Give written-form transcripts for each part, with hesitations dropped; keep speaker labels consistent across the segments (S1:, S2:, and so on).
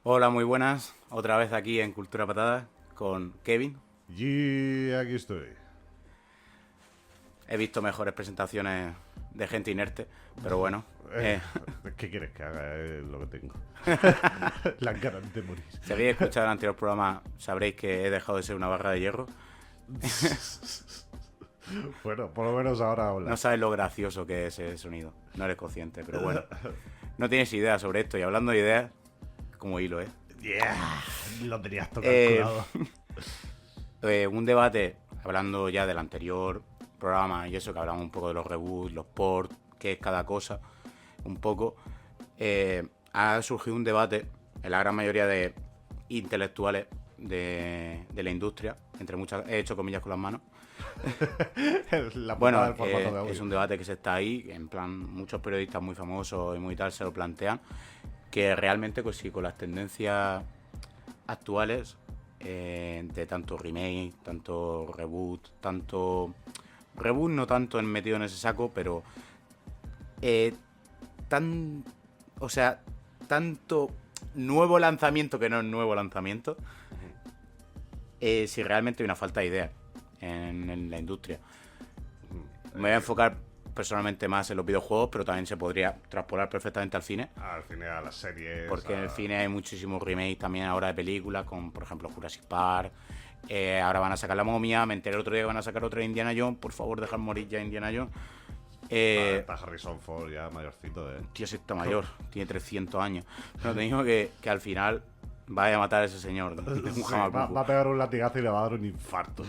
S1: Hola, muy buenas. Otra vez aquí en Cultura Patada con Kevin.
S2: Y aquí estoy.
S1: He visto mejores presentaciones de gente inerte, pero bueno.
S2: Eh, ¿Qué quieres que haga? Es lo que tengo. Las ganas de morir.
S1: Si habéis escuchado el anterior programa, sabréis que he dejado de ser una barra de hierro.
S2: Bueno, por lo menos ahora
S1: No
S2: habla.
S1: sabes lo gracioso que es ese sonido. No eres consciente, pero bueno. No tienes idea sobre esto. Y hablando de ideas, como hilo, ¿eh?
S2: Yeah, lo tenías todo
S1: Eh,
S2: calculado.
S1: Un debate, hablando ya del anterior programa y eso, que hablamos un poco de los reboots, los ports, qué es cada cosa, un poco. Ha surgido un debate en la gran mayoría de intelectuales de la industria, entre muchas, he hecho comillas con las manos.
S2: La putada
S1: Bueno,
S2: del formato de audio.
S1: es un debate que se está ahí, en plan, muchos periodistas muy famosos y muy tal se lo plantean, que realmente, pues sí, con las tendencias actuales, de tanto remake, tanto reboot, tanto... Reboot no tanto metido en ese saco, pero... eh, tan... O sea, tanto nuevo lanzamiento que no es nuevo lanzamiento, si realmente hay una falta de ideas en la industria. Me voy a enfocar personalmente más en los videojuegos, pero también se podría traspolar perfectamente al cine.
S2: Al final, a las series.
S1: Porque en el cine hay muchísimos remakes también ahora de películas, con por ejemplo Jurassic Park. Ahora van a sacar La Momia. Me enteré el otro día que van a sacar otra de Indiana Jones. Por favor, dejad morir ya Indiana Jones.
S2: Está Harrison Ford ya mayorcito,
S1: Tío, si está mayor, tiene 300 años. Pero te digo que al final vaya a matar a ese señor. Un
S2: Sí,
S1: jamacuco.
S2: va a pegar un latigazo y le va a dar un infarto.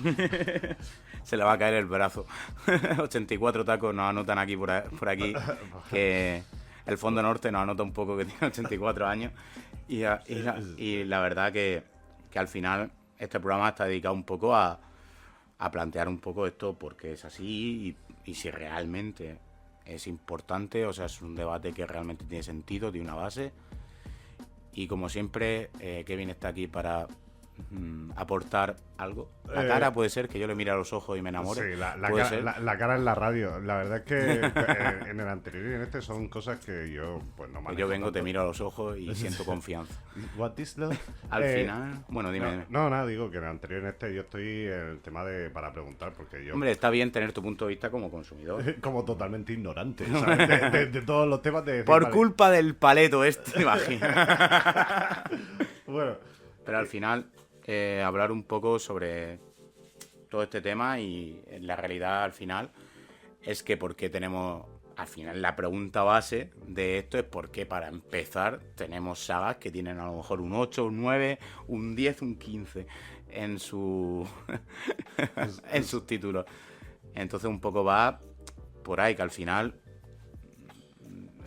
S1: Se le va a caer el brazo. 84 tacos nos anotan aquí por aquí. Que el Fondo Norte nos anota un poco que tiene 84 años. Y la verdad que al final este programa está dedicado un poco a plantear un poco esto porque es así y si realmente es importante, o sea, es un debate que realmente tiene sentido, tiene una base. Y como siempre, Kevin está aquí para aportar algo. La cara puede ser que yo le mire a los ojos y me enamore.
S2: Sí,
S1: Puede ser.
S2: la cara en la radio. La verdad es que en el anterior y en este son cosas que yo pues no
S1: Que
S2: manejo
S1: yo vengo, te
S2: tanto.
S1: miro a los ojos y siento confianza.
S2: What is love?
S1: Al final, bueno, dime,
S2: No,
S1: dime.
S2: no, nada, digo que en el anterior y en este yo estoy en el tema de para preguntar porque yo
S1: Hombre, está bien tener tu punto de vista como consumidor.
S2: como totalmente ignorante, ¿sabes? De todos los temas de decir,
S1: Por
S2: vale,
S1: culpa del paleto este, imagina.
S2: bueno,
S1: Pero al final, hablar un poco sobre todo este tema y la realidad al final es que porque tenemos, al final la pregunta base de esto es por qué para empezar tenemos sagas que tienen a lo mejor un 8, un 9, un 10, un 15 en su en sus títulos. Entonces un poco va por ahí que al final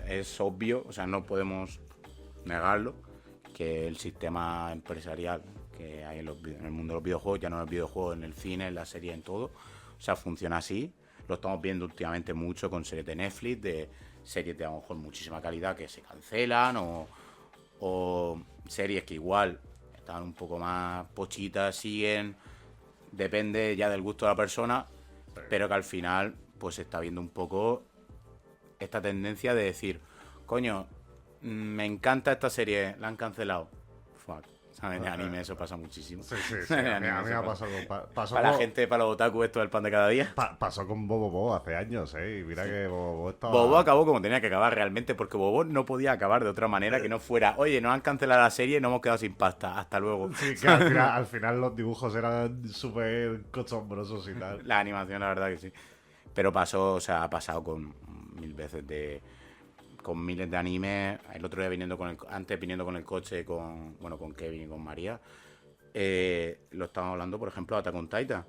S1: es obvio, o sea, no podemos negarlo, que el sistema empresarial que hay en el mundo de los videojuegos, ya no en el videojuego, en el cine, en la serie, en todo, o sea, funciona así. Lo estamos viendo últimamente mucho con series de Netflix, de series de a lo mejor muchísima calidad que se cancelan o series que igual están un poco más pochitas, siguen, depende ya del gusto de la persona, pero que al final pues se está viendo un poco esta tendencia de decir, coño, me encanta esta serie, la han cancelado. Fuck. ¿Sabes? De anime eso pasa muchísimo.
S2: sí, sí, sí,
S1: De
S2: a mí
S1: anime
S2: me
S1: eso
S2: ha
S1: pasa.
S2: pasado, pasó
S1: Para la
S2: con,
S1: gente, para los otaku, esto es el pan de cada día.
S2: pasó con Bobo Bobo hace años, y mira que Bobo Bobo estaba...
S1: Bobo acabó como tenía que acabar realmente, porque Bobo no podía acabar de otra manera que no fuera, oye, nos han cancelado la serie, nos hemos quedado sin pasta, hasta luego.
S2: Sí, que al final los dibujos eran súper cochombrosos y tal.
S1: La animación, la verdad que sí. Pero pasó, o sea, ha pasado con mil veces con miles de animes. El otro día antes viniendo con el coche con Kevin y con María, lo estábamos hablando, por ejemplo, de Attack on Titan.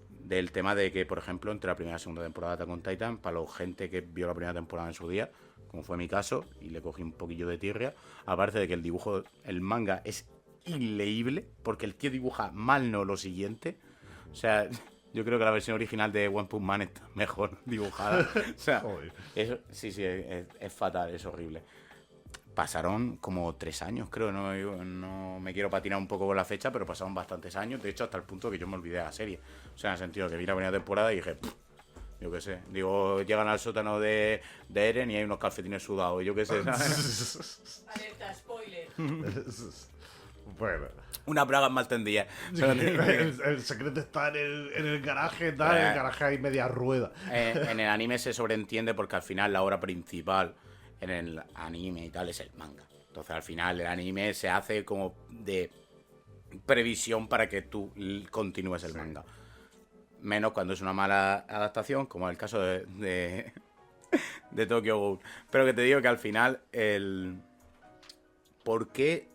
S1: Del tema de que, por ejemplo, entre la primera y la segunda temporada de Attack on Titan, para la gente que vio la primera temporada en su día, como fue mi caso, y le cogí un poquillo de tirria, aparte de que el manga es inleíble, porque el tío dibuja mal no lo siguiente. O sea, yo creo que la versión original de One Punch Man está mejor dibujada. O sea,
S2: Joder.
S1: sí, es fatal, es horrible. Pasaron como 3 años, creo, no me quiero patinar un poco con la fecha, pero pasaron bastantes años, de hecho hasta el punto que yo me olvidé de la serie. O sea, en el sentido que vi la primera temporada y dije, yo qué sé, digo, llegan al sótano de Eren y hay unos calcetines sudados, yo qué sé, ¿sabes?
S3: Alerta, spoiler.
S2: Bueno.
S1: Una braga mal tendida.
S2: El secreto está en el garaje, tal, en el garaje hay media rueda.
S1: En el anime se sobreentiende porque al final la obra principal en el anime y tal es el manga. Entonces al final el anime se hace como de previsión para que tú continúes el manga. Menos cuando es una mala adaptación, como es el caso de Tokyo Ghoul. Pero que te digo que al final ¿por qué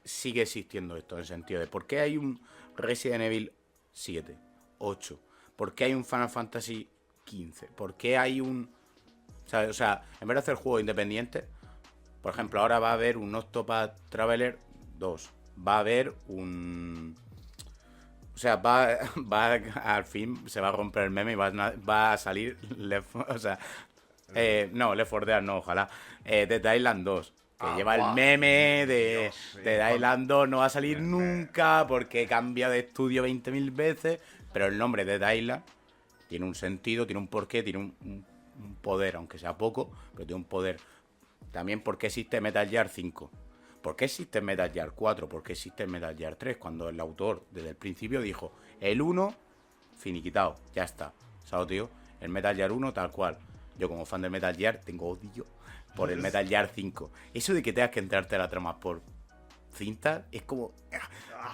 S1: sigue existiendo esto? En el sentido de ¿por qué hay un Resident Evil 7, 8? ¿Por qué hay un Final Fantasy 15? ¿Por qué hay un... O sea, en vez de hacer juegos independientes, por ejemplo, ahora va a haber un Octopath Traveler 2. Va a haber un... O sea, al fin se va a romper el meme y va a salir Left 4 Dead no, ojalá. Dead Island 2. Que lleva el meme de Dead Island 2 no va a salir nunca porque cambia de estudio 20.000 veces. Pero el nombre de Dead Island tiene un sentido, tiene un porqué, tiene un poder, aunque sea poco, pero tiene un poder. También ¿por qué existe Metal Gear 5? ¿Por qué existe Metal Gear 4? ¿Por qué existe Metal Gear 3? Cuando el autor desde el principio dijo, el 1, finiquitado, ya está. ¿Sabes, tío? El Metal Gear 1 tal cual. Yo como fan del Metal Gear tengo odio por el Metal Gear 5. Eso de que tengas que entrarte a la trama por cinta es como...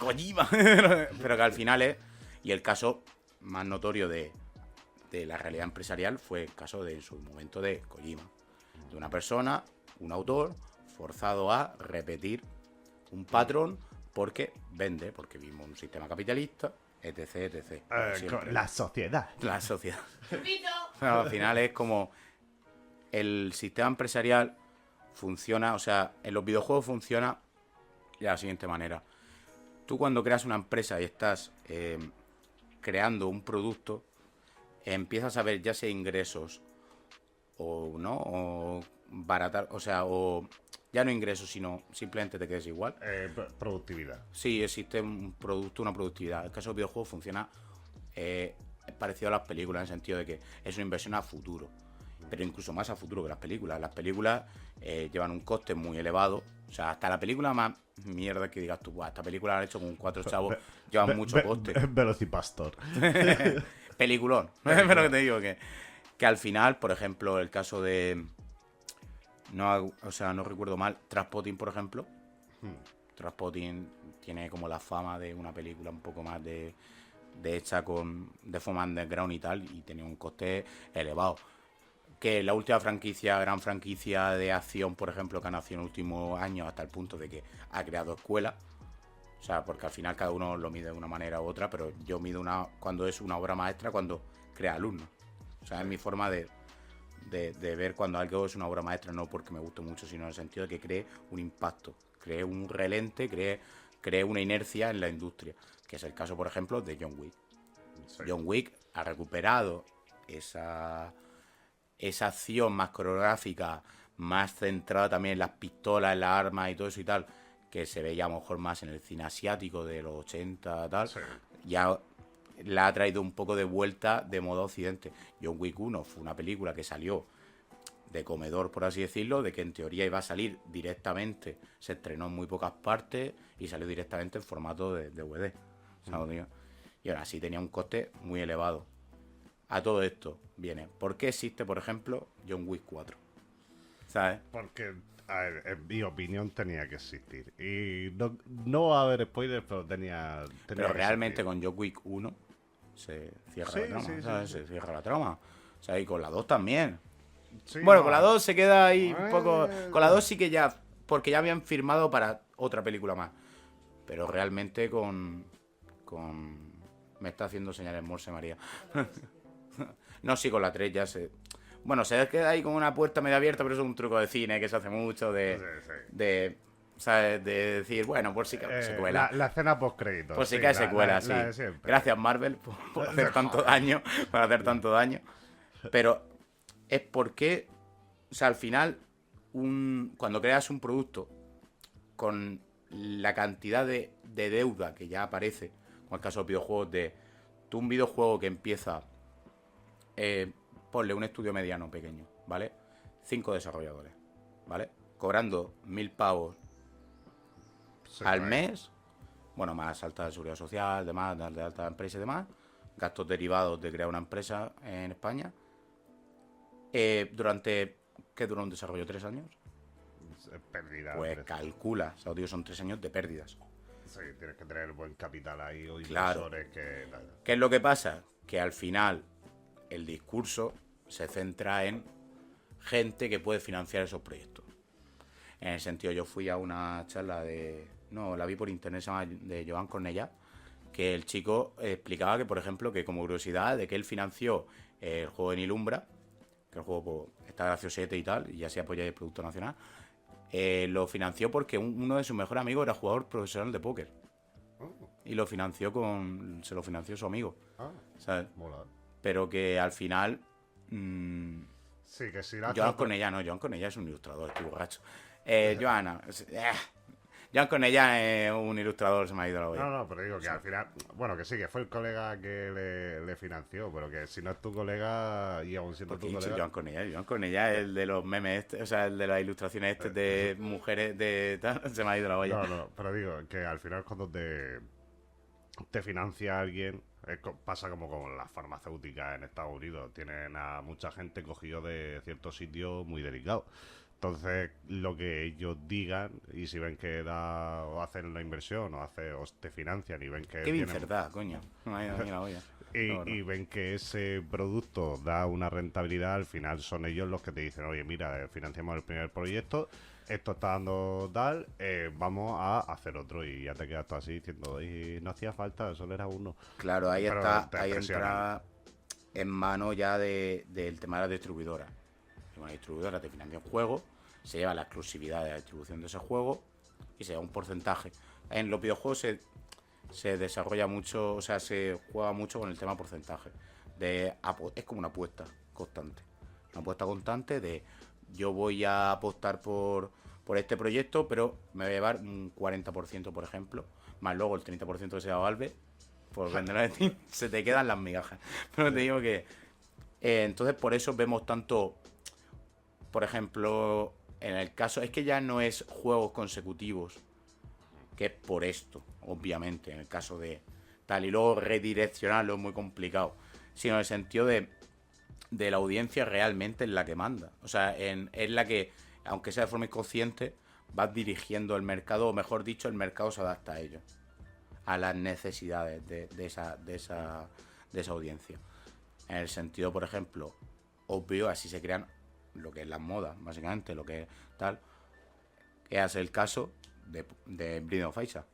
S1: Kojima. Pero que al final es... Y el caso más notorio de la realidad empresarial fue el caso de en su momento de Kojima. De una persona, un autor, forzado a repetir un patrón porque vende, porque vivimos en un sistema capitalista, etc, etc.
S2: La sociedad.
S1: La sociedad. Pero al final es como el sistema empresarial funciona, o sea, en los videojuegos funciona de la siguiente manera. Tú cuando creas una empresa y estás creando un producto, empiezas a ver ya sea ingresos o no, o baratar, o sea, o ya no ingresos, sino simplemente te quedes igual.
S2: Productividad.
S1: Sí, existe un producto, una productividad. El caso del videojuego funciona parecido a las películas, en el sentido de que es una inversión a futuro, pero incluso más a futuro que las películas. Las películas llevan un coste muy elevado. O sea, hasta la película más mierda que digas tú, "Buah, esta película la han hecho con 4 chavos, llevan mucho coste".
S2: Velocipastor.
S1: Peliculón. Pero que te digo que al final, por ejemplo, el caso de... No recuerdo mal, Trainspotting, por ejemplo. Trainspotting tiene como la fama de una película un poco más de hecha de forma underground y tal, y tenía un coste elevado. Que la última gran franquicia de acción, por ejemplo, que ha nacido en los últimos años, hasta el punto de que ha creado escuelas. O sea, porque al final cada uno lo mide de una manera u otra, pero yo mido cuando es una obra maestra, cuando crea alumnos. O sea, es mi forma de ver cuando algo es una obra maestra, no porque me guste mucho, sino en el sentido de que cree un impacto, cree un relente, cree una inercia en la industria, que es el caso, por ejemplo, de John Wick. Sí. John Wick ha recuperado esa acción más coreográfica, más centrada también en las pistolas, en las armas y todo eso y tal, que se veía a lo mejor más en el cine asiático de los 80 tal, sí. Ya la ha traído un poco de vuelta de modo occidente. John Wick 1 fue una película que salió de comedor, por así decirlo, de que en teoría iba a salir directamente, se estrenó en muy pocas partes y salió directamente en formato de DVD. ¿Sabes? Y ahora sí tenía un coste muy elevado. A todo esto viene, ¿por qué existe, por ejemplo, John Wick 4? ¿Sabes?
S2: Porque, a ver, en mi opinión tenía que existir. Y no va a haber spoilers, pero tenía
S1: pero
S2: que
S1: realmente
S2: existir.
S1: con John Wick 1 se cierra
S2: Sí,
S1: la trama,
S2: sí,
S1: ¿sabes?
S2: sí.
S1: Se cierra la trama. O sea, y con la 2 también.
S2: Sí,
S1: Bueno,
S2: no,
S1: con la 2 se queda ahí un poco... Con la 2 sí que ya... Porque ya habían firmado para otra película más. Pero realmente con... Me está haciendo señales Morse, María. No, sí, con la 3 ya se... Bueno, se queda ahí con una puerta medio abierta, pero eso es un truco de cine que se hace mucho ¿sabes? De decir, bueno, por si cae secuela.
S2: La escena post-créditos.
S1: Por si cae secuela, sí. Gracias, Marvel, por hacer tanto daño. Por hacer tanto daño. Pero es porque... O sea, al final, cuando creas un producto con la cantidad de deuda que ya aparece, como el caso de los videojuegos, tú un videojuego que empieza... ponle un estudio mediano pequeño, ¿vale? 5 desarrolladores, ¿vale? Cobrando 1.000 pavos al mes bueno, más alta de seguridad social, demás, de alta empresa y demás, gastos derivados de crear una empresa en España. ¿Qué dura un desarrollo? ¿3 años?
S2: Es pérdida.
S1: Pues calcula, o sea, os digo, son 3 años de pérdidas.
S2: Sí, tienes que tener buen capital ahí o
S1: Claro.
S2: inversores que...
S1: ¿Qué es lo que pasa? Que al final el discurso se centra en gente que puede financiar esos proyectos. En el sentido, yo fui a una charla de... No, la vi por internet, se llama de Joan Cornellà, que el chico explicaba que, por ejemplo, que como curiosidad, de que él financió el juego de Nilumbra, que el juego pues, está graciosete y tal, y así apoya el producto nacional, lo financió porque uno de sus mejores amigos era jugador profesional de póker.
S2: Oh,
S1: Y se lo financió su amigo. ¿Sabes?
S2: mola.
S1: Pero que al final...
S2: Sí, que si la
S1: Joan Cornellà no, Joan Cornellà es un ilustrador, estoy borracho. Joan Cornellà es un ilustrador, se me ha ido la olla.
S2: No, pero digo que al final, bueno, que sí, que fue el colega que le financió, pero que si no es tu colega y aún siendo
S1: Porque
S2: tu
S1: he dicho
S2: colega...
S1: Joan Cornellà. Joan Cornellà es el de los memes, o sea, el de las ilustraciones de mujeres de tal, se me ha ido la olla.
S2: No, pero digo que al final cuando te financia alguien, pasa como con las farmacéuticas en Estados Unidos, tienen a mucha gente cogido de ciertos sitios muy delicados. Entonces, lo que ellos digan, y si ven que da o hacen la inversión o te financian y ven que
S1: Qué bien
S2: tienen
S1: verdad, coño. Se me ha ido a mí la olla.
S2: y ven que ese producto da una rentabilidad, al final son ellos los que te dicen, oye, mira, financiamos el primer proyecto, esto está dando tal, vamos a hacer otro, y ya te quedas tú así diciendo, y no hacía falta, solo era uno.
S1: Claro, ahí
S2: Pero
S1: está,
S2: te
S1: ahí
S2: presionan.
S1: entra en mano ya del tema de las distribuidoras. Una distribuidora te financia un juego, se lleva la exclusividad de la distribución de ese juego y se lleva un porcentaje. En los videojuegos se desarrolla mucho, o sea, se juega mucho con el tema porcentaje. Es como una apuesta constante. Una apuesta constante de yo voy a apostar por este proyecto, pero me voy a llevar un 40%, por ejemplo, más luego el 30% que se da Valve, por venderlo de Steam, se te quedan las migajas. Pero te digo que... entonces por eso vemos tanto, por ejemplo, en el caso... Es que ya no es juegos consecutivos, que es por esto, obviamente, en el caso de tal, y luego redireccionarlo es muy complicado, sino en el sentido de la audiencia realmente es la que manda. O sea, es la que, aunque sea de forma inconsciente, vas dirigiendo el mercado, o mejor dicho, el mercado se adapta a ello, a las necesidades de esa audiencia. En el sentido, por ejemplo, obvio, así se crean lo que es las modas, básicamente, lo que es tal, que es el caso de Binding of Isaac.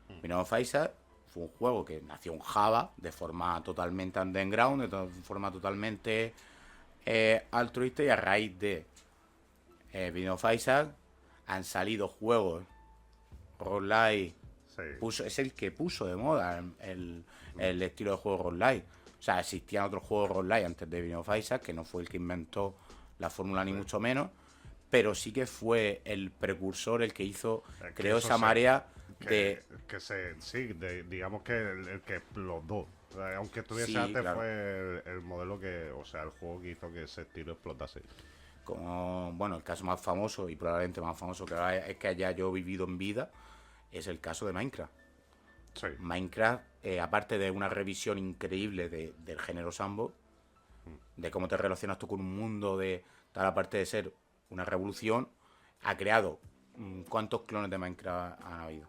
S1: Binding of Isaac fue un juego que nació en Java de forma totalmente underground, de forma totalmente altruista, y a raíz de Binding of Isaac han salido juegos roguelike.
S2: Sí.
S1: Es el que puso de moda el estilo de juego roguelike. O sea, existían otros juegos roguelike antes de Binding of Isaac, que no fue el que inventó la fórmula ni mucho menos, pero sí que fue el precursor, el que creó esa marea de...
S2: digamos que el que explotó. O sea, aunque estuviese
S1: Sí,
S2: antes,
S1: claro.
S2: fue el modelo que, o sea, el juego que hizo que ese estilo explotase.
S1: Como, bueno, el caso más famoso y probablemente más famoso que ahora es que haya yo vivido en vida, es el caso de Minecraft.
S2: Sí.
S1: Minecraft, aparte de una revisión increíble del género sandbox, de cómo te relacionas tú con un mundo, de tal, aparte de ser una revolución, ha creado ¿cuántos clones de Minecraft han habido?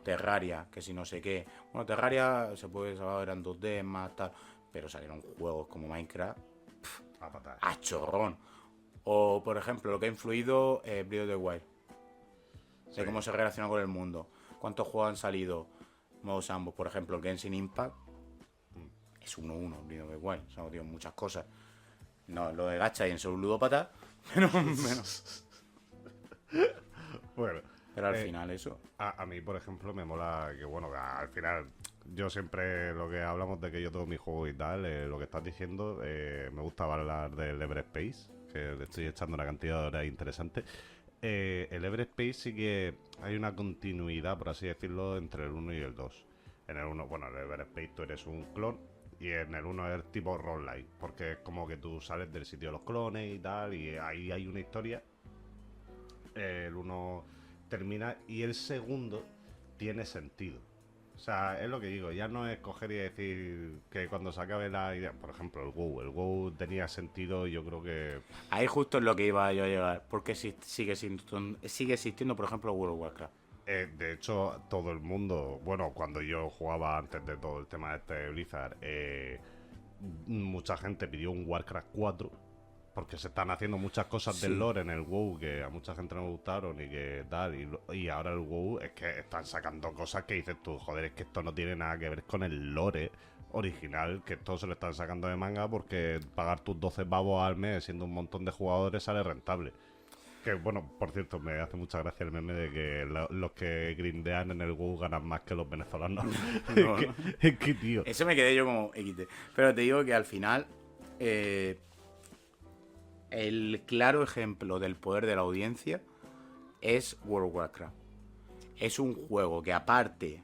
S1: Terraria, que si no sé qué. Bueno, Terraria se puede saber, eran 2D más tal, pero salieron juegos como Minecraft
S2: A patar.
S1: a chorrón. O, por ejemplo, lo que ha influido Breath of the Wild, de
S2: Sí.
S1: cómo se relaciona con el mundo. ¿Cuántos juegos han salido? Modos ambos, por ejemplo, el Genshin Impact es 1-1, Breath of the Wild. O sea, tío, muchas cosas. No, lo de gacha y en ser un ludópata, pero menos.
S2: Bueno,
S1: Pero al final eso.
S2: a mí, por ejemplo, me mola que, bueno, que al final, yo siempre lo que hablamos de que yo tengo mi juego y tal, lo que estás diciendo, me gusta hablar del Everspace, que le estoy echando una cantidad de horas interesante. El Everspace sí que hay una continuidad, por así decirlo, entre el 1 y el 2. En el 1, bueno, el Everspace tú eres un clon, y en el 1 es tipo roguelike, porque es como que tú sales del sitio de los clones y tal, y ahí hay una historia. El 1 termina y el segundo tiene sentido. O sea, es lo que digo, ya no es coger y decir que cuando se acabe la idea, por ejemplo, el WoW tenía sentido y yo creo que
S1: Ahí justo es lo que iba yo a llegar. Porque sigue existiendo, por ejemplo, World of Warcraft.
S2: de hecho todo el mundo, bueno, cuando yo jugaba antes de todo el tema este de Blizzard, mucha gente pidió un Warcraft 4 porque se están haciendo muchas cosas del
S1: Sí.
S2: lore en el WoW que a mucha gente no le gustaron y que tal. Y ahora el WoW es que están sacando cosas que dices tú, joder, es que esto no tiene nada que ver con el lore original, que esto se lo están sacando de manga porque pagar tus 12 pavos al mes siendo un montón de jugadores sale rentable. Que bueno, por cierto, me hace mucha gracia el meme de que los que grindean en el WoW ganan más que los venezolanos.
S1: No,
S2: es,
S1: no.
S2: que, tío.
S1: Eso me quedé yo como XT. Pero te digo que al final, el claro ejemplo del poder de la audiencia es World of Warcraft. Es un juego que aparte,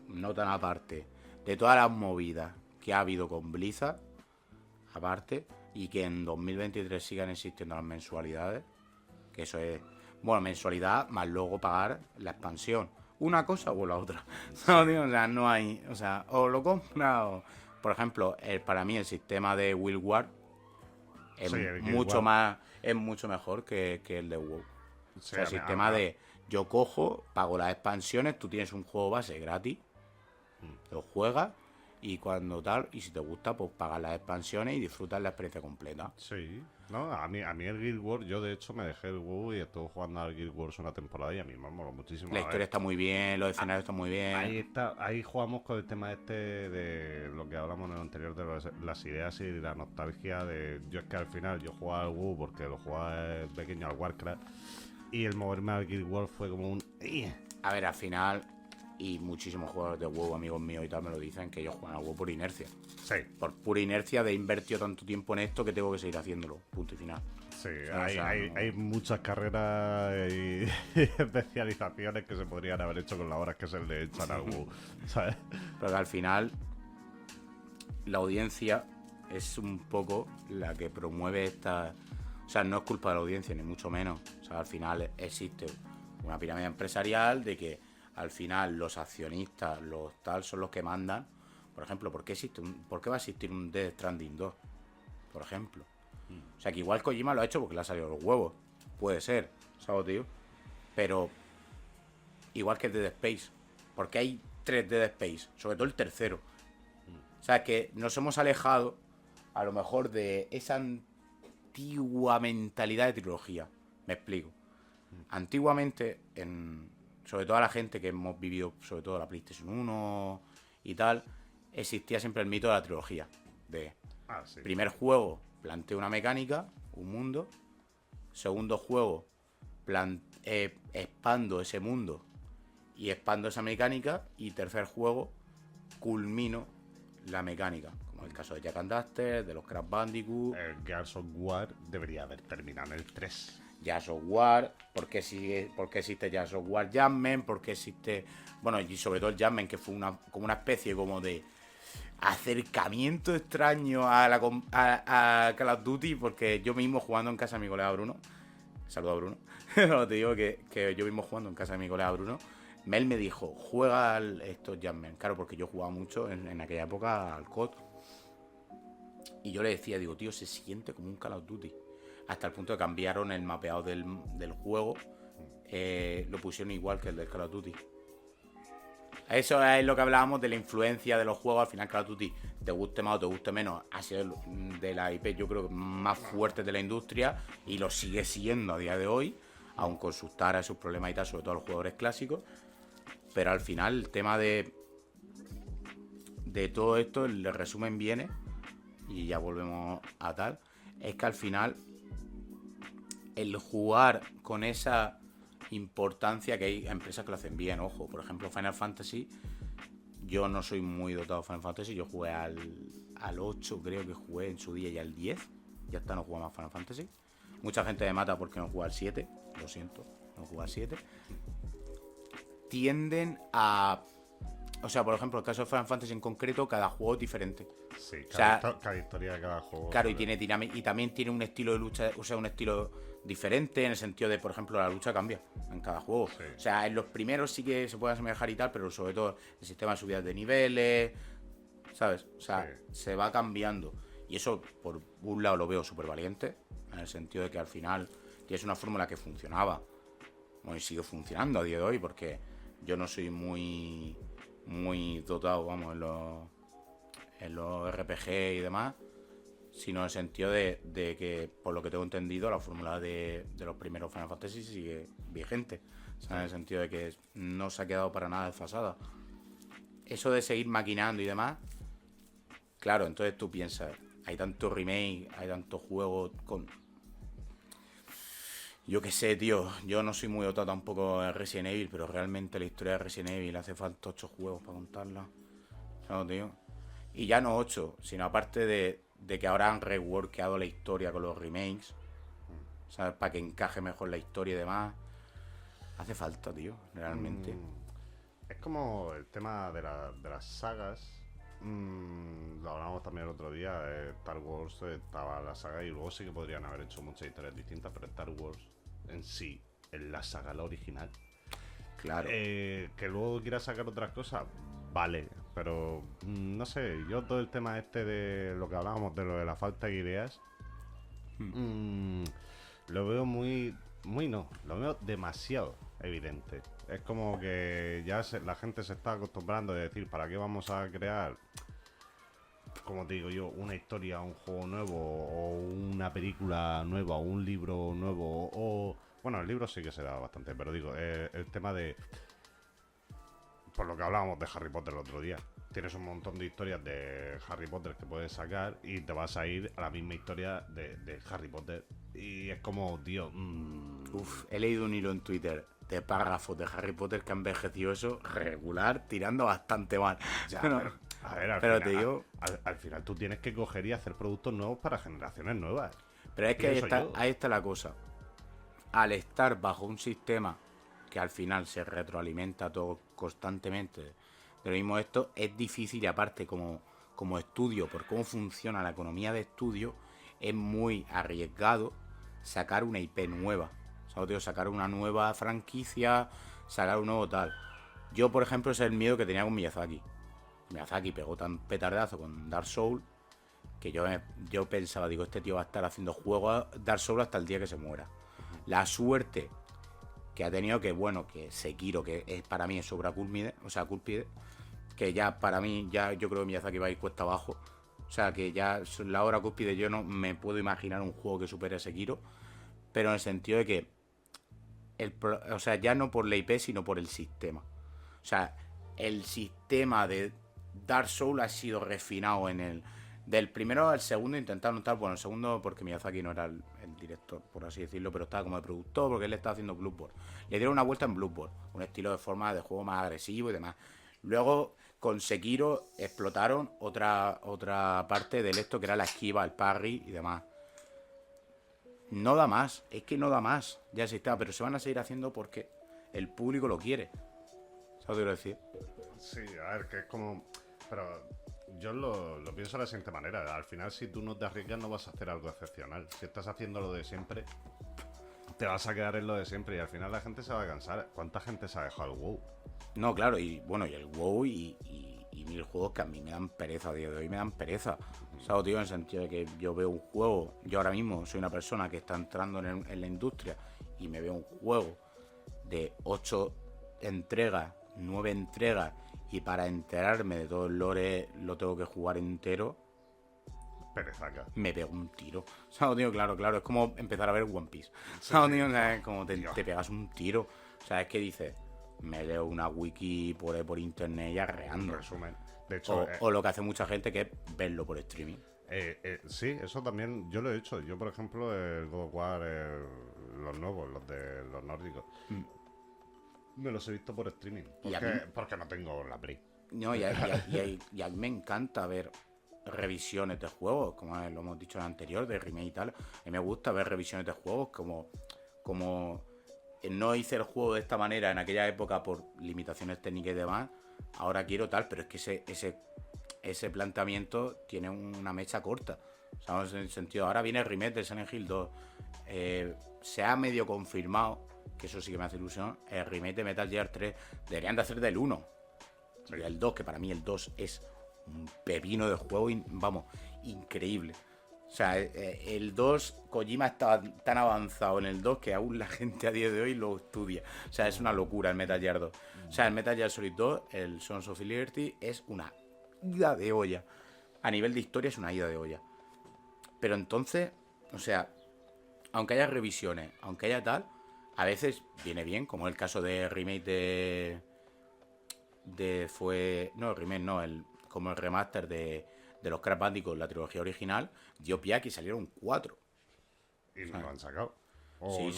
S1: no tan aparte, de todas las movidas que ha habido con Blizzard, aparte, y que en 2023 sigan existiendo las mensualidades, que eso es, bueno, mensualidad más luego pagar la expansión. Una cosa o la otra. No, tío, o sea, no hay, o sea, o lo compra o... Por ejemplo, para mí el sistema de Guild Wars es
S2: Sí, el Guild
S1: mucho
S2: Wars.
S1: más, es mucho mejor que el de WoW. O
S2: Sí,
S1: sea, el sistema de yo cojo, pago las expansiones, tú tienes un juego base gratis, lo juegas y cuando tal, y si te gusta, pues pagas las expansiones y disfrutas la experiencia completa.
S2: sí, no, a mí el Guild Wars, yo de hecho me dejé el WoW y estuve jugando al Guild Wars una temporada y a mí me moló muchísimo.
S1: La
S2: A
S1: historia
S2: ver,
S1: está muy bien, los escenarios están muy bien.
S2: ahí está, ahí jugamos con el tema este de lo que hablamos en el anterior de las ideas y la nostalgia de yo es que al final yo jugaba al WoW porque lo jugaba de pequeño al Warcraft y el moverme al Guild Wars fue como un
S1: A ver, al final, y muchísimos jugadores de WoW, amigos míos y tal, me lo dicen, que ellos juegan a WoW por inercia.
S2: sí,
S1: Por pura inercia de invertido tanto tiempo en esto que tengo que seguir haciéndolo. Punto y final.
S2: sí,
S1: O
S2: hay,
S1: sea,
S2: hay,
S1: no-
S2: hay muchas carreras y especializaciones que se podrían haber hecho con las horas que se le echan al WoW, ¿sabes?
S1: Pero que al final, la audiencia es un poco la que promueve esta... O sea, no es culpa de la audiencia, ni mucho menos. O sea, al final existe una pirámide empresarial de que al final los accionistas, los tal, son los que mandan. Por ejemplo, ¿por qué va a existir un Death Stranding 2? Por ejemplo. O sea, que igual Kojima lo ha hecho porque le ha salido los huevos. Puede ser, ¿sabes, tío? Pero igual que Dead Space. Porque hay 3 Dead Space, sobre todo el tercero. O sea, que nos hemos alejado a lo mejor de esa antigua mentalidad de trilogía. Me explico. Antiguamente, sobre todo a la gente que hemos vivido, sobre todo la PlayStation 1 y tal, existía siempre el mito de la trilogía. De
S2: Ah, sí.
S1: primer juego, planteo una mecánica, un mundo. Segundo juego, expando ese mundo y expando esa mecánica. Y tercer juego, culmino la mecánica. Como el caso de Jack and Daxter, de los Crash Bandicoot,
S2: El Gears of War debería haber terminado en el 3.
S1: Jazz of War. ¿Por qué existe Jazz of War Jammen? ¿Por qué existe...? Bueno, y sobre todo el Jammen, que fue como una especie como de acercamiento extraño a Call of Duty, porque yo mismo jugando en casa de mi colega Bruno, saludo a Bruno, pero te digo que yo mismo jugando en casa de mi colega Bruno, Mel me dijo, juega estos Jammen, claro, porque yo jugaba mucho en aquella época al COD, y yo le decía, digo, tío, se siente como un Call of Duty, hasta el punto de cambiaron el mapeado del juego, lo pusieron igual que el del Call of Duty. Eso es lo que hablábamos de la influencia de los juegos. Al final, Call of Duty, te guste más o te guste menos, ha sido de la IP, yo creo que más fuerte de la industria y lo sigue siendo a día de hoy, aun con sus taras y sus problemas y tal, sobre todo los jugadores clásicos. Pero al final, el tema de todo esto, el resumen viene, y ya volvemos a tal, es que al final, el jugar con esa importancia, que hay empresas que lo hacen bien, ojo, por ejemplo Final Fantasy, yo no soy muy dotado de Final Fantasy, yo jugué al 8, creo que jugué en su día, y al 10, ya está, no juego más Final Fantasy. Mucha gente me mata porque no juega al 7, lo siento, no juega al 7. Tienden a O sea, por ejemplo, el caso de Final Fantasy en concreto, cada juego es diferente.
S2: Sí,
S1: O sea,
S2: cada historia de cada juego.
S1: claro, y tiene y también tiene un estilo de lucha, o sea, un estilo diferente en el sentido de, por ejemplo, la lucha cambia en cada juego.
S2: Sí.
S1: O sea, en los primeros sí que se puede asemejar y tal, pero sobre todo el sistema de subidas de niveles, ¿sabes? O sea, se va cambiando. Y eso, por un lado, lo veo súper valiente, en el sentido de que al final tienes una fórmula que funcionaba, bueno, y sigue funcionando a día de hoy, porque yo no soy muy dotado, vamos, en los RPG y demás, sino en el sentido de que, por lo que tengo entendido, la fórmula de los primeros Final Fantasy sigue vigente. O sea, en el sentido de que no se ha quedado para nada desfasada. Eso de seguir maquinando y demás, claro, entonces tú piensas, hay tanto remake, hay tantos juegos con... Yo qué sé, tío, yo no soy muy dotado tampoco en Resident Evil, pero realmente la historia de Resident Evil hace falta 8 juegos para contarla. ¿Sabes, tío? Y ya no 8, sino aparte de que ahora han reworkeado la historia con los remakes, ¿sabes? Para que encaje mejor la historia y demás. Hace falta, tío, realmente.
S2: Es como el tema de las sagas. Lo hablábamos también el otro día. Star Wars estaba la saga y luego sí que podrían haber hecho muchas historias distintas, pero Star Wars en sí, en la saga, la original.
S1: Claro.
S2: Que luego quiera sacar otras cosas, vale, pero no sé, yo todo el tema este de lo que hablábamos de lo de la falta de ideas, lo veo lo veo demasiado evidente. Es como que ya la gente se está acostumbrando a decir, ¿para qué vamos a crear, como te digo yo, una historia, un juego nuevo, o una película nueva, o un libro nuevo, o... Bueno, el libro sí que se da bastante, pero digo, el tema de... Por lo que hablábamos de Harry Potter el otro día. Tienes un montón de historias de Harry Potter que puedes sacar y te vas a ir a la misma historia de Harry Potter. Y es como, tío...
S1: Uf, he leído un hilo en Twitter de párrafos de Harry Potter que han envejecido eso regular, tirando bastante mal.
S2: Ya,
S1: Pero,
S2: a ver, al
S1: pero
S2: final,
S1: te digo...
S2: al final tú tienes que coger y hacer productos nuevos para generaciones nuevas.
S1: Pero es que
S2: Pienso yo.
S1: ahí está la cosa. Al estar bajo un sistema que al final se retroalimenta todo constantemente de lo mismo, esto es difícil, y aparte como estudio, por cómo funciona la economía de estudio, es muy arriesgado sacar una IP nueva. ¿Sabes, tío? Sacar una nueva franquicia, sacar un nuevo tal. Yo, por ejemplo, ese es el miedo que tenía con Miyazaki. Miyazaki pegó tan petardazo con Dark Souls que yo pensaba, digo, este tío va a estar haciendo juegos Dark Souls hasta el día que se muera. La suerte que ha tenido, que bueno, que Sekiro, que es, para mí es obra cúlmide, o sea, cúlpide, que ya para mí, ya yo creo que Miyazaki va a ir cuesta abajo. O sea, que ya la obra cúspide, yo no me puedo imaginar un juego que supere a Sekiro, pero en el sentido de que, o sea, ya no por la IP, sino por el sistema. O sea, el sistema de Dark Souls ha sido refinado en el... Del primero al segundo intentaron tal, bueno, el segundo porque Miyazaki no era el director, por así decirlo, pero estaba como de productor porque él estaba haciendo Bloodborne. Le dieron una vuelta en Bloodborne, un estilo de forma de juego más agresivo y demás. Luego con Sekiro explotaron otra parte del esto que era la esquiva, el parry y demás. No da más, es que no da más ya el sistema, pero se van a seguir haciendo porque el público lo quiere. ¿Sabes lo que quiero decir?
S2: Sí, a ver, que es como... Pero yo lo pienso de la siguiente manera. Al final, si tú no te arriesgas, no vas a hacer algo excepcional. Si estás haciendo lo de siempre, te vas a quedar en lo de siempre y al final la gente se va a cansar. ¿Cuánta gente se ha dejado el WoW?
S1: No, claro, y bueno, y el WoW y mil juegos que a mí me dan pereza, a día de hoy me dan pereza. ¿Sabes, tío? En el sentido de que yo veo un juego, yo ahora mismo soy una persona que está entrando en la industria y me veo un juego de 8 entregas, 9 entregas, y para enterarme de todo el lore lo tengo que jugar entero.
S2: Perezaca.
S1: Me pego un tiro. ¿Sabes, tío? Claro, es como empezar a ver One Piece. ¿Sabes, tío? O sea, es como te pegas un tiro. O sea, es que dices, me leo una wiki por internet y arreando.
S2: Resumen. De hecho,
S1: o lo que hace mucha gente, que es verlo por streaming.
S2: Sí, eso también yo lo he hecho. Yo, por ejemplo, el God of War, los nuevos, los de los nórdicos, me los he visto por streaming. Porque no tengo la Play.
S1: No, y a mí me encanta ver revisiones de juegos, como lo hemos dicho en el anterior, de remake y tal. A mí me gusta ver revisiones de juegos como no hice el juego de esta manera en aquella época por limitaciones técnicas y demás, ahora quiero tal, pero es que ese planteamiento tiene una mecha corta. ¿Sabes? En el sentido, ahora viene el remake de Silent Hill 2. Se ha medio confirmado, que eso sí que me hace ilusión, el remake de Metal Gear 3. Deberían de hacer del 1 y del 2, que para mí el 2 es un pepino de juego, vamos, increíble. O sea, el 2, Kojima estaba tan avanzado en el 2 que aún la gente a día de hoy lo estudia. O sea, es una locura el Metal Gear 2. O sea, el Metal Gear Solid 2, el Sons of Liberty, es una ida de olla. A nivel de historia es una ida de olla. Pero entonces, o sea, aunque haya revisiones, aunque haya tal, a veces viene bien, como el caso de remake no, el remake no, como el remaster de los Crash Bandicoot, la trilogía original, dio pie a que salieron 4.
S2: Y no lo han sacado.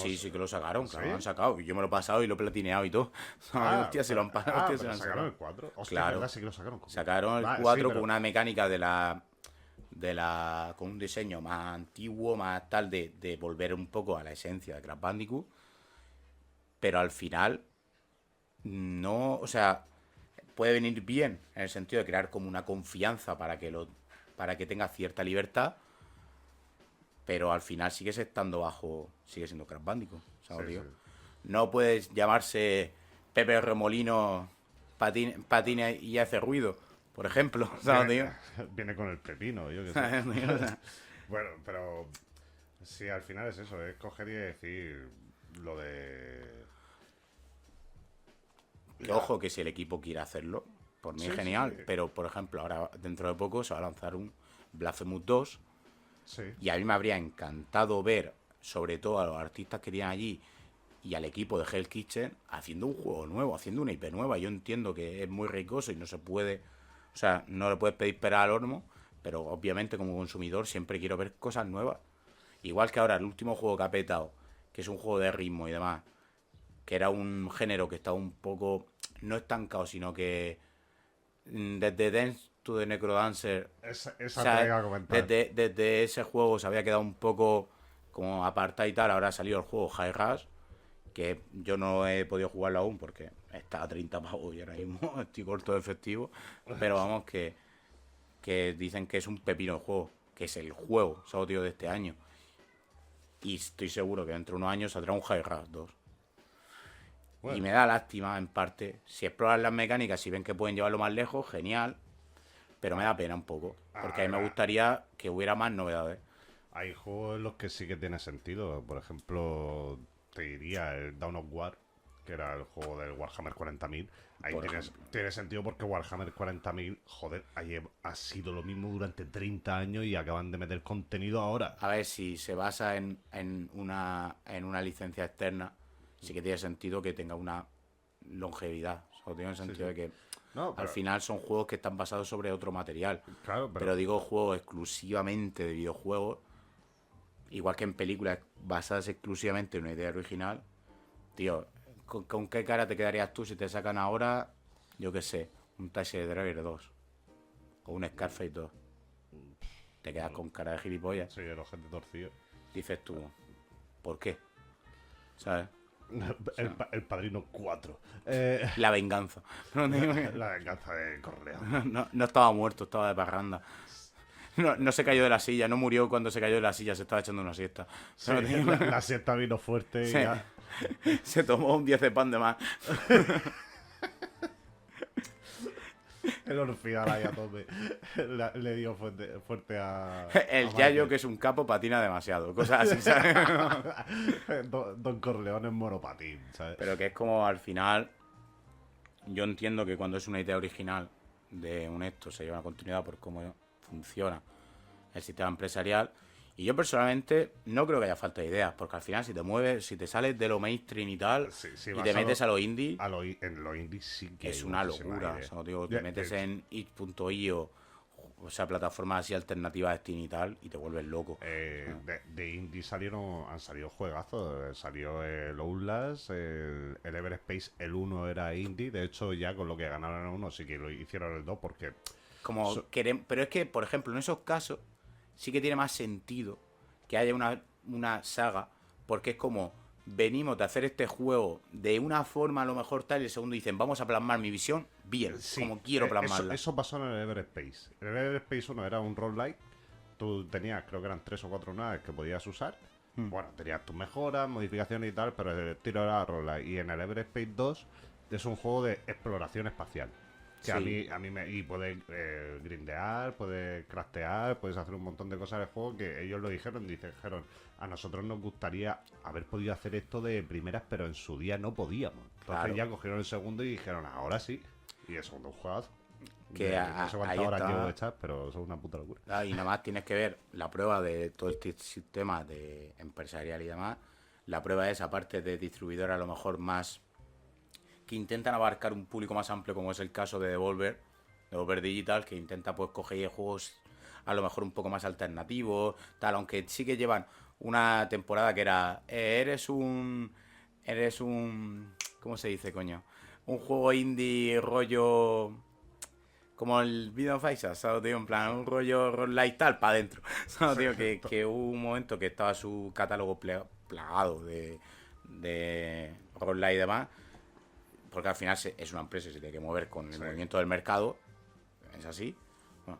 S1: Sí que lo sacaron,
S2: ¿Sí?
S1: claro, lo han sacado. Y yo me lo he pasado y lo he platineado y todo. Hostia, se lo han pasado. Hostia, se lo han
S2: sacaron
S1: sacado.
S2: el 4. Hostia,
S1: Claro.
S2: ¿verdad? Sí que lo sacaron.
S1: Sacaron el 4 con una mecánica con un diseño más antiguo, más tal, de volver un poco a la esencia de Crash Bandicoot. Pero al final, no, o sea, puede venir bien en el sentido de crear como una confianza para que tenga cierta libertad, pero al final sigue siendo Crash Bandicoot, ¿sabes?
S2: Sí,
S1: Tío?
S2: sí.
S1: No puedes llamarse Pepe Remolino patina y hace ruido, por ejemplo, ¿sabes? Tío?
S2: Viene con el pepino, yo qué sé. Bueno, pero sí, al final es eso, es coger y decir lo de...
S1: Que ojo, que si el equipo quiere hacerlo, por mí
S2: Sí,
S1: es genial,
S2: sí.
S1: pero por ejemplo, ahora dentro de poco se va a lanzar un Blasphemous 2
S2: Sí.
S1: y a mí me habría encantado ver, sobre todo a los artistas que tienen allí y al equipo de Hell's Kitchen, haciendo un juego nuevo, haciendo una IP nueva. Yo entiendo que es muy riesgoso y no se puede, o sea, no le puedes pedir pera al horno, pero obviamente como consumidor siempre quiero ver cosas nuevas. Igual que ahora el último juego que ha petado, que es un juego de ritmo y demás, que era un género que estaba un poco, no estancado, sino que desde Dance to the Necrodancer,
S2: Esa
S1: o sea,
S2: te iba a comentar.
S1: desde ese juego se había quedado un poco como apartado y tal. Ahora ha salido el juego High Rush, que yo no he podido jugarlo aún porque está a 30 pavos y ahora mismo estoy corto de efectivo, pero vamos que dicen que es un pepino de juego, que es el juego, ¿sabes, tío? De este año. Y estoy seguro que dentro de unos años saldrá un High Rush 2.
S2: Bueno.
S1: Y me da lástima, en parte. Si exploran las mecánicas y ven que pueden llevarlo más lejos, genial. Pero me da pena un poco. Porque a mí me gustaría que hubiera más novedades.
S2: Hay juegos en los que sí que tiene sentido. Por ejemplo, te diría el Dawn of War, que era el juego del Warhammer 40.000. Ahí tiene sentido porque Warhammer 40.000, joder, ha sido lo mismo durante 30 años y acaban de meter contenido ahora.
S1: A ver, si se basa en una licencia externa, sí que tiene sentido que tenga una longevidad. O sea, tiene el sentido de que
S2: No, pero-
S1: al final son juegos que están basados sobre otro material.
S2: Claro,
S1: Pero digo juegos exclusivamente de videojuegos, igual que en películas basadas exclusivamente en una idea original. Tío, ¿con qué cara te quedarías tú si te sacan ahora, yo qué sé, un Taxi Driver 2 o un Scarface 2? Te quedas con cara de gilipollas.
S2: Sí, el ojete torcido.
S1: Dices tú, ¿por qué? ¿Sabes?
S2: El Padrino 4.
S1: La venganza.
S2: La venganza de Corleone.
S1: No estaba muerto, estaba de parranda. No se cayó de la silla, no murió cuando se cayó de la silla, se estaba echando una siesta.
S2: Sí, la siesta vino fuerte y
S1: Sí.
S2: ya.
S1: Se tomó un 10 de pan de más.
S2: El orfidal ahí a tope. Le dio fuerte a...
S1: El
S2: a
S1: Yayo,
S2: Michael.
S1: que es un capo, patina demasiado. Cosas así, ¿sabes?
S2: Don Corleone en monopatín, ¿sabes?
S1: Pero que es como al final. Yo entiendo que cuando es una idea original de un esto se lleva una continuidad por cómo funciona el sistema empresarial. Y yo personalmente no creo que haya falta de ideas, porque al final si te mueves, si te sales de lo mainstream y tal,
S2: Sí,
S1: y
S2: vas
S1: te metes a lo indie,
S2: en los indies sí que
S1: es
S2: hay
S1: una
S2: muchísima
S1: locura.
S2: idea.
S1: O sea, digo,
S2: Ya,
S1: te metes
S2: de-
S1: en itch.io, o sea, plataformas así alternativas a Steam y tal, y te vuelves loco.
S2: de indie han salido juegazos. Salió el Outlast, el Everspace, el 1 era indie. De hecho, ya con lo que ganaron el 1 sí que lo hicieron el 2 porque...
S1: Como pero es que, por ejemplo, en esos casos sí que tiene más sentido que haya una saga, porque es como venimos de hacer este juego de una forma a lo mejor tal, y el segundo dicen, vamos a plasmar mi visión bien, como quiero plasmarla.
S2: Eso pasó en el Everspace. El Everspace 1 era un roguelike. Tú tenías, creo que eran 3 o 4 naves que podías usar. Bueno, tenías tus mejoras, modificaciones y tal, pero el tiro era roguelike. Y en el Everspace 2 es un juego de exploración espacial. Que
S1: Sí.
S2: a mí y puedes grindear, puedes craftear, puedes hacer un montón de cosas del juego que ellos lo dijeron, a nosotros nos gustaría haber podido hacer esto de primeras, pero en su día no podíamos. Entonces
S1: Claro.
S2: ya cogieron el segundo y dijeron, ahora sí. Y el segundo es un juegazo.
S1: Que
S2: No sé
S1: ahí
S2: cuántas horas
S1: está.
S2: llevo hechas, pero son una puta locura.
S1: Ah, y nada más tienes que ver la prueba de todo este sistema de empresarial y demás. La prueba es, aparte de distribuidores a lo mejor más que intentan abarcar un público más amplio, como es el caso de Devolver Digital, que intenta pues coger juegos a lo mejor un poco más alternativos, tal, aunque sí que llevan una temporada que era eres un ¿cómo se dice, coño? Un juego indie rollo como el Video of Isaac, ¿sabes, tío? En plan, un rollo roguelike tal, para adentro. ¿Sabes, tío? Que hubo un momento que estaba su catálogo plagado de roguelike y demás, porque al final es una empresa y se tiene que mover con el movimiento del mercado, es así. Bueno,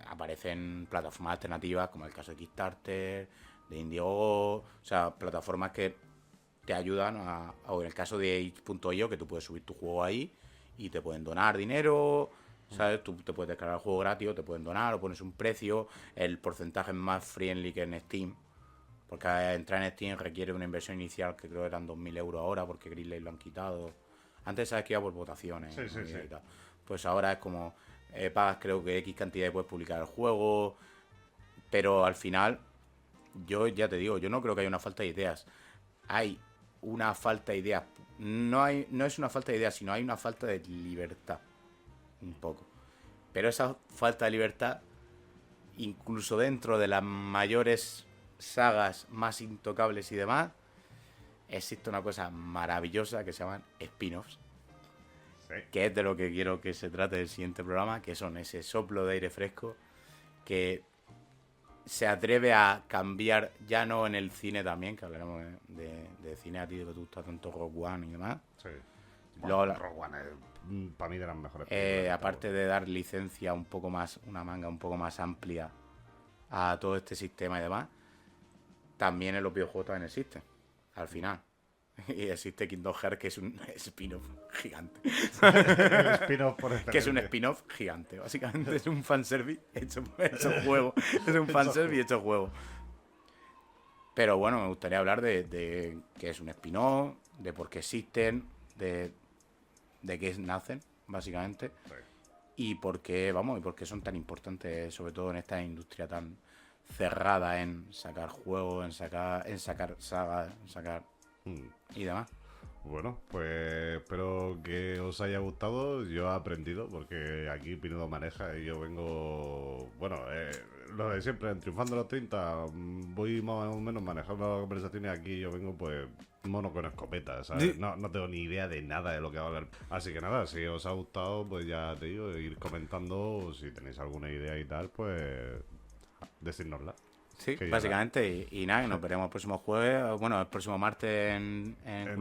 S1: aparecen plataformas alternativas como el caso de Kickstarter, de Indiegogo, o sea, plataformas que te ayudan o en el caso de itch.io, que tú puedes subir tu juego ahí y te pueden donar dinero, ¿sabes? Tú te puedes descargar el juego gratis o te pueden donar o pones un precio, el porcentaje es más friendly que en Steam, porque entrar en Steam requiere una inversión inicial que creo que eran 2.000 euros ahora, porque Greenlight lo han quitado. Antes sabes que iba por votaciones.
S2: Sí, sí,
S1: ¿no?
S2: sí.
S1: Y tal. Pues ahora es como, pagas creo que X cantidad y puedes publicar el juego, pero al final, yo ya te digo, yo no creo que haya una falta de ideas. Hay una falta de ideas. No es una falta de ideas, sino hay una falta de libertad. Un poco. Pero esa falta de libertad, incluso dentro de las mayores sagas más intocables y demás, existe una cosa maravillosa que se llaman spin-offs,
S2: Sí.
S1: que es de lo que quiero que se trate el siguiente programa, que son ese soplo de aire fresco que se atreve a cambiar, ya no en el cine también, que hablaremos de cine a ti, que te gusta tanto Rogue One y demás.
S2: Sí.
S1: Luego
S2: Bueno, Rogue One es para mí de las mejores películas de
S1: aparte
S2: Star
S1: de dar licencia un poco más, una manga un poco más amplia a todo este sistema y demás, también en los videojuegos también existe, al final. Y existe Kingdom Hearts, que es un spin-off gigante.
S2: Wars. El spin-off por
S1: Que es un
S2: excelencia.
S1: spin-off gigante. Básicamente es un fanservice hecho juego. Es un fanservice hecho juego. Pero bueno, me gustaría hablar de qué es un spin-off, de por qué existen, de qué nacen, básicamente.
S2: Sí.
S1: Y por qué, vamos, y por qué son tan importantes, sobre todo en esta industria tan cerrada en sacar juegos, en sacar sagas, en sacar y demás.
S2: Bueno, pues espero que os haya gustado. Yo he aprendido, porque aquí Pinedo maneja y yo vengo, bueno, lo de siempre, en Triunfando los 30, voy más o menos manejando las conversaciones. Aquí yo vengo pues mono con escopeta, ¿sabes?
S1: Sí.
S2: No tengo ni idea de nada de lo que va a hablar. Así que nada, si os ha gustado, pues ya te digo, ir comentando, si tenéis alguna idea y tal, pues decírnosla.
S1: Sí,
S2: Que ya
S1: básicamente, y nada, y nos veremos el próximo jueves, bueno, el próximo martes en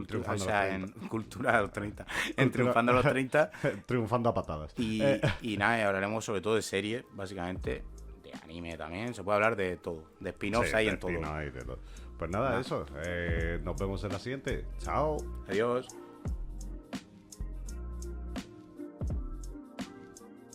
S2: Triunfando
S1: o sea,
S2: los 30.
S1: en Cultura de los 30, en Triunfando los 30,
S2: Triunfando a patadas.
S1: y nada, y hablaremos sobre todo de series, básicamente, de anime también, se puede hablar de todo, de spin-offs
S2: Sí,
S1: hay
S2: de
S1: en todo.
S2: spin-off y de todo. Pues nada,
S1: Nada.
S2: eso. Nos vemos en la siguiente. Chao.
S1: Adiós.